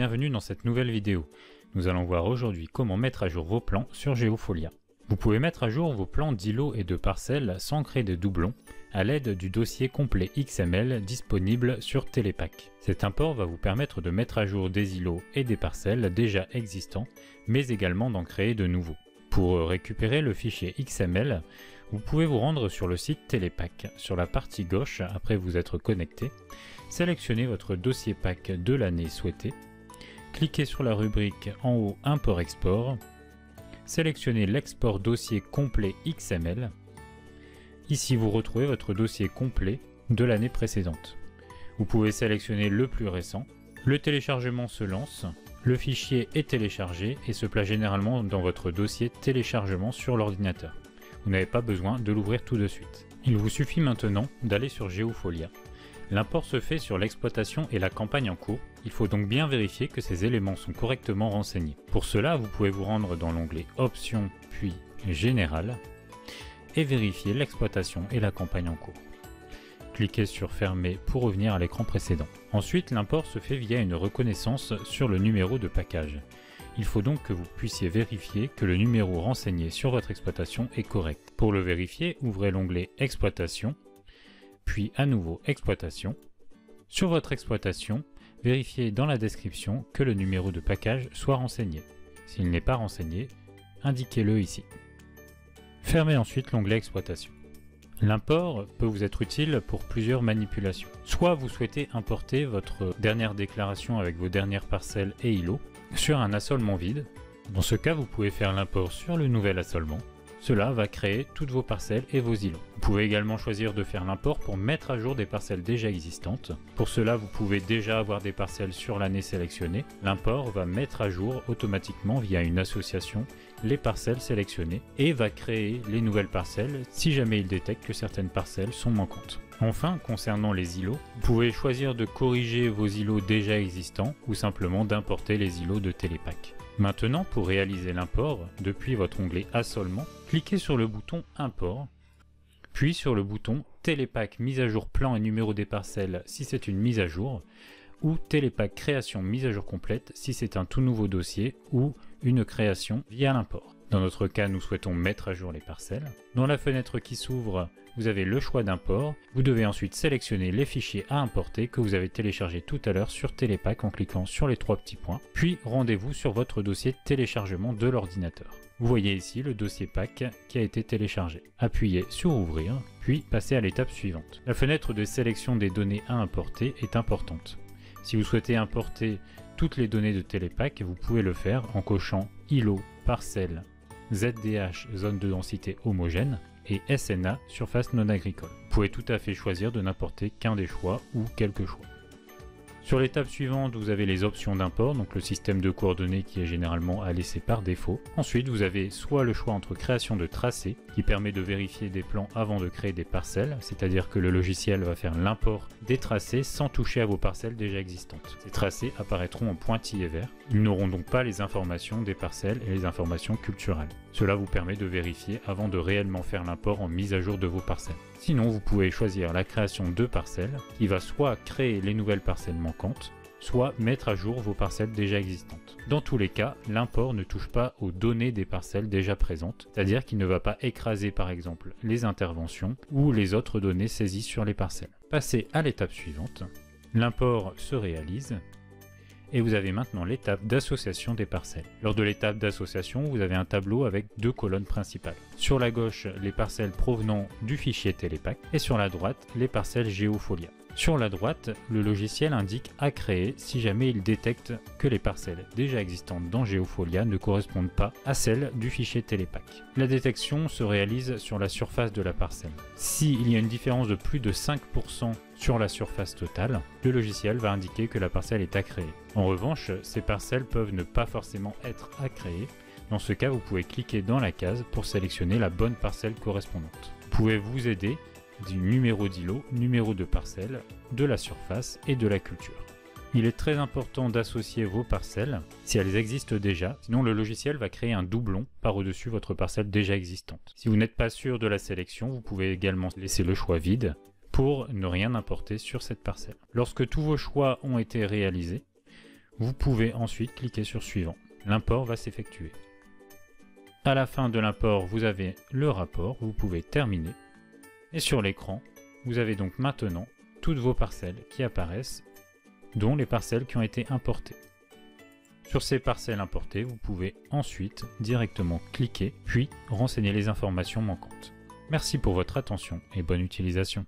bienvenue dans cette nouvelle vidéo. Nous allons voir aujourd'hui comment mettre à jour vos plans sur Geofolia. Vous pouvez mettre à jour vos plans d'îlots et de parcelles sans créer de doublons à l'aide du dossier complet XML disponible sur Telepack. Cet import va vous permettre de mettre à jour des îlots et des parcelles déjà existants, mais également d'en créer de nouveaux. Pour récupérer le fichier XML, vous pouvez vous rendre sur le site Telepack. Sur la partie gauche, après vous être connecté, sélectionnez votre dossier pack de l'année souhaitée, cliquez sur la rubrique en haut Import-Export, sélectionnez l'export dossier complet XML. Ici, vous retrouvez votre dossier complet de l'année précédente. Vous pouvez sélectionner le plus récent. Le téléchargement se lance, le fichier est téléchargé et se place généralement dans votre dossier téléchargement sur l'ordinateur. Vous n'avez pas besoin de l'ouvrir tout de suite. Il vous suffit maintenant d'aller sur Geofolia. L'import se fait sur l'exploitation et la campagne en cours. Il faut donc bien vérifier que ces éléments sont correctement renseignés. Pour cela, vous pouvez vous rendre dans l'onglet Options puis Général et vérifier l'exploitation et la campagne en cours. Cliquez sur Fermer pour revenir à l'écran précédent. Ensuite, l'import se fait via une reconnaissance sur le numéro de package. Il faut donc que vous puissiez vérifier que le numéro renseigné sur votre exploitation est correct. Pour le vérifier, ouvrez l'onglet Exploitation, puis à nouveau Exploitation. Sur votre exploitation, vérifiez dans la description que le numéro de package soit renseigné. S'il n'est pas renseigné, indiquez-le ici. Fermez ensuite l'onglet Exploitation. L'import peut vous être utile pour plusieurs manipulations. Soit vous souhaitez importer votre dernière déclaration avec vos dernières parcelles et îlots sur un assolement vide. Dans ce cas, vous pouvez faire l'import sur le nouvel assolement. Cela va créer toutes vos parcelles et vos îlots. Vous pouvez également choisir de faire l'import pour mettre à jour des parcelles déjà existantes. Pour cela, vous pouvez déjà avoir des parcelles sur l'année sélectionnée. L'import va mettre à jour automatiquement via une association les parcelles sélectionnées et va créer les nouvelles parcelles si jamais il détecte que certaines parcelles sont manquantes. Enfin, concernant les îlots, vous pouvez choisir de corriger vos îlots déjà existants ou simplement d'importer les îlots de Telepack. Maintenant, pour réaliser l'import, depuis votre onglet Assolement, cliquez sur le bouton Import, puis sur le bouton Telepack mise à jour plan et numéro des parcelles si c'est une mise à jour, ou Telepack création mise à jour complète si c'est un tout nouveau dossier ou une création via l'import. Dans notre cas, nous souhaitons mettre à jour les parcelles. Dans la fenêtre qui s'ouvre, vous avez le choix d'import. Vous devez ensuite sélectionner les fichiers à importer que vous avez téléchargés tout à l'heure sur Telepack en cliquant sur les trois petits points. Puis rendez-vous sur votre dossier téléchargement de l'ordinateur. Vous voyez ici le dossier pack qui a été téléchargé. Appuyez sur Ouvrir, puis passez à l'étape suivante. La fenêtre de sélection des données à importer est importante. Si vous souhaitez importer toutes les données de Telepack, vous pouvez le faire en cochant îlot, parcelle, ZDH, zone de densité homogène, et SNA, surface non agricole. Vous pouvez tout à fait choisir de n'importer qu'un des choix ou quelques choix. Sur l'étape suivante, vous avez les options d'import, donc le système de coordonnées qui est généralement à laisser par défaut. Ensuite, vous avez soit le choix entre création de tracés, qui permet de vérifier des plans avant de créer des parcelles, c'est-à-dire que le logiciel va faire l'import des tracés sans toucher à vos parcelles déjà existantes. Ces tracés apparaîtront en pointillés verts. Ils n'auront donc pas les informations des parcelles et les informations culturelles. Cela vous permet de vérifier avant de réellement faire l'import en mise à jour de vos parcelles. Sinon, vous pouvez choisir la création de parcelles, qui va soit créer les nouvelles parcelles manquantes, soit mettre à jour vos parcelles déjà existantes. Dans tous les cas, l'import ne touche pas aux données des parcelles déjà présentes, c'est-à-dire qu'il ne va pas écraser par exemple les interventions ou les autres données saisies sur les parcelles. Passez à l'étape suivante, l'import se réalise, et vous avez maintenant l'étape d'association des parcelles. Lors de l'étape d'association, vous avez un tableau avec deux colonnes principales. Sur la gauche, les parcelles provenant du fichier Telepack et sur la droite, les parcelles Geofolia. Sur la droite, le logiciel indique à créer si jamais il détecte que les parcelles déjà existantes dans Geofolia ne correspondent pas à celles du fichier Telepack. La détection se réalise sur la surface de la parcelle. S'il y a une différence de plus de 5% sur la surface totale, le logiciel va indiquer que la parcelle est à créer. En revanche, ces parcelles peuvent ne pas forcément être à créer. Dans ce cas, vous pouvez cliquer dans la case pour sélectionner la bonne parcelle correspondante. Vous pouvez vous aider du numéro d'îlot, numéro de parcelle, de la surface et de la culture. Il est très important d'associer vos parcelles si elles existent déjà, sinon le logiciel va créer un doublon par-dessus votre parcelle déjà existante. Si vous n'êtes pas sûr de la sélection, vous pouvez également laisser le choix vide pour ne rien importer sur cette parcelle. Lorsque tous vos choix ont été réalisés, Vous pouvez ensuite cliquer sur Suivant. L'import va s'effectuer. À la fin de l'import, vous avez le rapport, vous pouvez terminer. Et sur l'écran, vous avez donc maintenant toutes vos parcelles qui apparaissent, dont les parcelles qui ont été importées. Sur ces parcelles importées, vous pouvez ensuite directement cliquer, puis renseigner les informations manquantes. Merci pour votre attention et bonne utilisation.